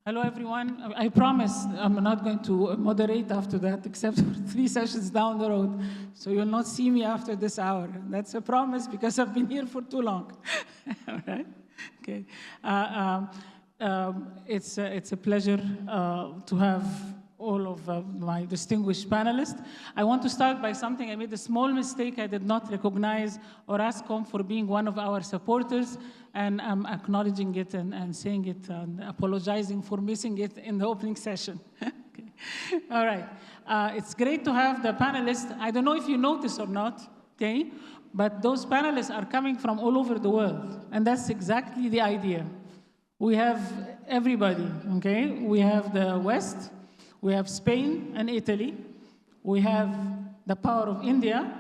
Hello, everyone. I promise I'm not going to moderate after that, except for 3 sessions down the road. So you'll not see me after this hour. That's a promise because I've been here for too long. All right? Okay. It's a pleasure to have all of my distinguished panelists. I want to start by something. I made a small mistake. I did not recognize Orascom for being one of our supporters, and I'm acknowledging it and saying it and apologizing for missing it in the opening session. Okay. All right. It's great to have the panelists. I don't know if you noticed or not, okay, but those panelists are coming from all over the world, and that's exactly the idea. We have everybody, okay? We have the West, we have Spain and Italy. We have the power of India,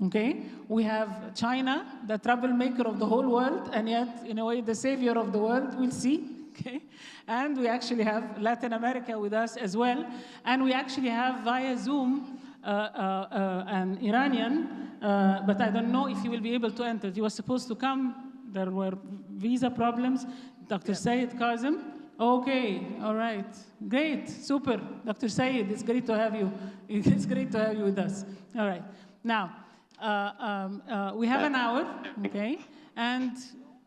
okay? We have China, the troublemaker of the whole world, and yet, in a way, the savior of the world, we'll see, okay? And we actually have Latin America with us as well. And we actually have, via Zoom, an Iranian, but I don't know if he will be able to enter. He was supposed to come. There were visa problems. Dr. Syed Kazim. Okay, all right. Great, super. Dr. Syed, it's great to have you. It's great to have you with us. All right. Now, we have an hour, okay? And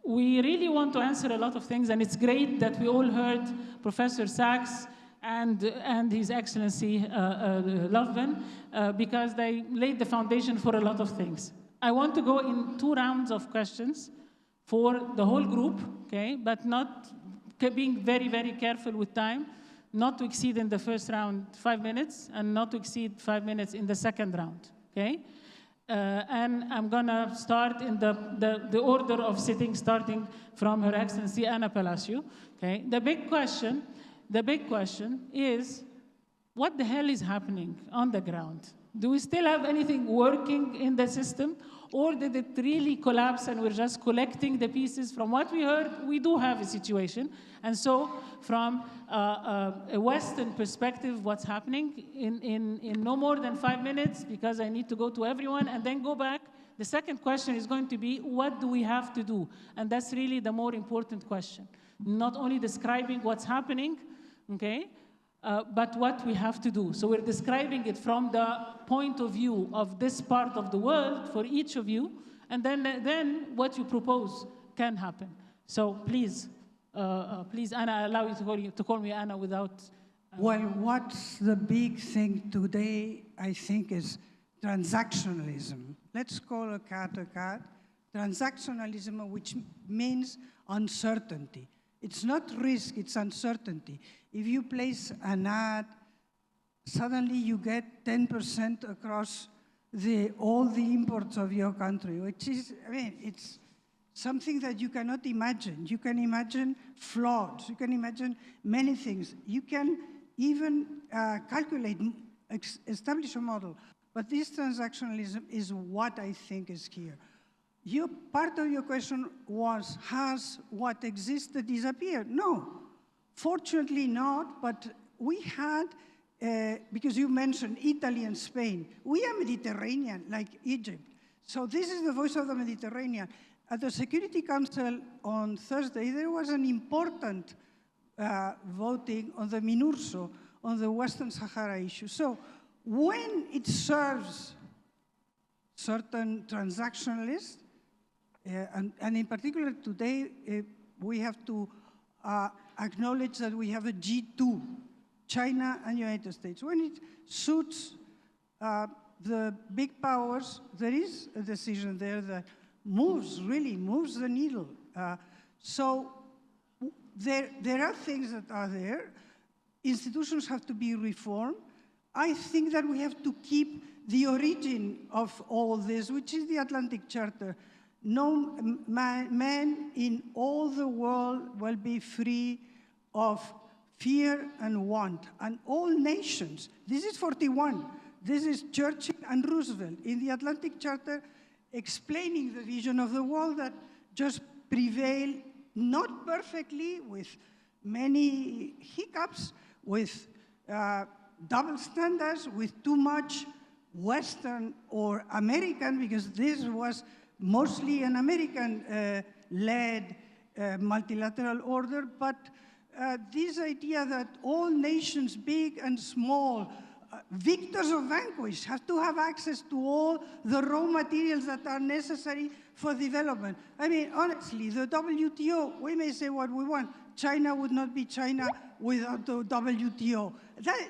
we really want to answer a lot of things, and it's great that we all heard Professor Sachs and His Excellency Lovin, because they laid the foundation for a lot of things. I want to go in 2 rounds of questions for the whole group, okay? But not being very, very careful with time, not to exceed in the first round 5 minutes, and not to exceed 5 minutes in the second round, okay? And I'm gonna start in the order of sitting, starting from Her Excellency Ana Palacio, okay? The big question is, what the hell is happening on the ground? Do we still have anything working in the system? Or did it really collapse and we're just collecting the pieces? From what we heard, we do have a situation. And so from a Western perspective, what's happening in no more than 5 minutes, because I need to go to everyone and then go back. The second question is going to be, what do we have to do? And that's really the more important question. Not only describing what's happening, okay, but what we have to do. So we're describing it from the point of view of this part of the world for each of you, and then what you propose can happen. So please, please, Anna, I allow you to call me Anna without... Well, what's the big thing today, I think, is transactionalism. Let's call a cat a cat. Transactionalism, which means uncertainty. It's not risk, it's uncertainty. If you place an ad, suddenly you get 10% across all the imports of your country, which is, I mean, it's something that you cannot imagine. You can imagine frauds, you can imagine many things. You can even calculate, establish a model. But this transactionalism is what I think is here. Part of your question was, has what existed disappeared? No, fortunately not, but we had, because you mentioned Italy and Spain, we are Mediterranean, like Egypt. So this is the voice of the Mediterranean. At the Security Council on Thursday, there was an important voting on the MINURSO, on the Western Sahara issue. So when it serves certain transactionalists, and in particular today, we have to acknowledge that we have a G2, China and United States. When it suits the big powers, there is a decision there that really moves the needle. So there are things that are there. Institutions have to be reformed. I think that we have to keep the origin of all this, which is the Atlantic Charter. No man in all the world will be free of fear and want, and all nations. This is 41. This is Churchill and Roosevelt in the Atlantic Charter explaining the vision of the world that just prevail, not perfectly, with many hiccups, with double standards, with too much Western or American, because this was mostly an American-led multilateral order, but this idea that all nations, big and small, victors or vanquished, have to have access to all the raw materials that are necessary for development. I mean, honestly, the WTO, we may say what we want. China would not be China without the WTO.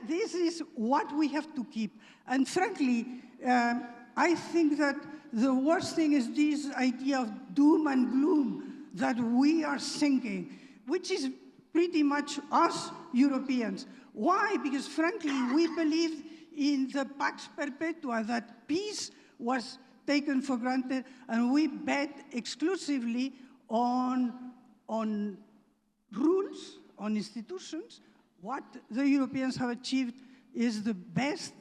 This is what we have to keep. And frankly, I think that the worst thing is this idea of doom and gloom that we are sinking, which is pretty much us Europeans. Why? Because frankly, we believed in the Pax Perpetua, that peace was taken for granted, and we bet exclusively on rules, on institutions. What the Europeans have achieved is the best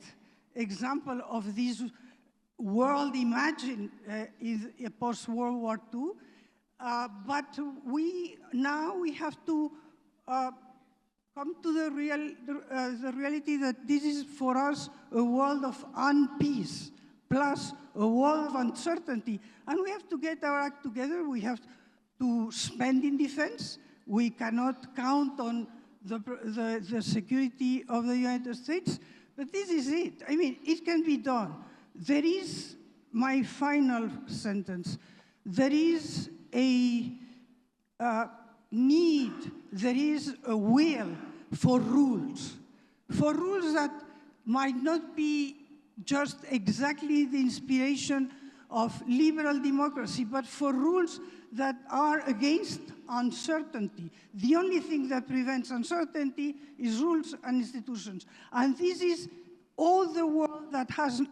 example of this world imagined in post-World War II. But now we have to come to the reality that this is for us a world of unpeace, plus a world of uncertainty. And we have to get our act together. We have to spend in defense. We cannot count on the security of the United States. But this is it. I mean, it can be done. There is, my final sentence, there is a need, there is a will for rules that might not be just exactly the inspiration of liberal democracy, but for rules that are against uncertainty. The only thing that prevents uncertainty is rules and institutions. And this is all the world that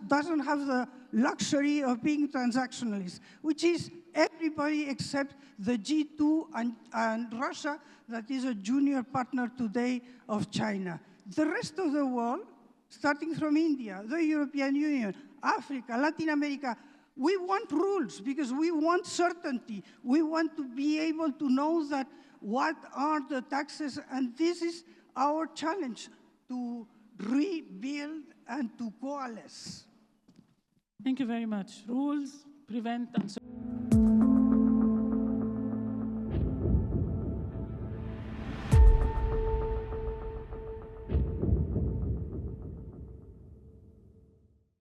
doesn't have the luxury of being transactionalist, which is everybody except the G2 and Russia, that is a junior partner today of China. The rest of the world, starting from India, the European Union, Africa, Latin America, we want rules because we want certainty. We want to be able to know that what are the taxes, and this is our challenge, to rebuild and to coalesce. Thank you very much. Rules prevent uncertainty.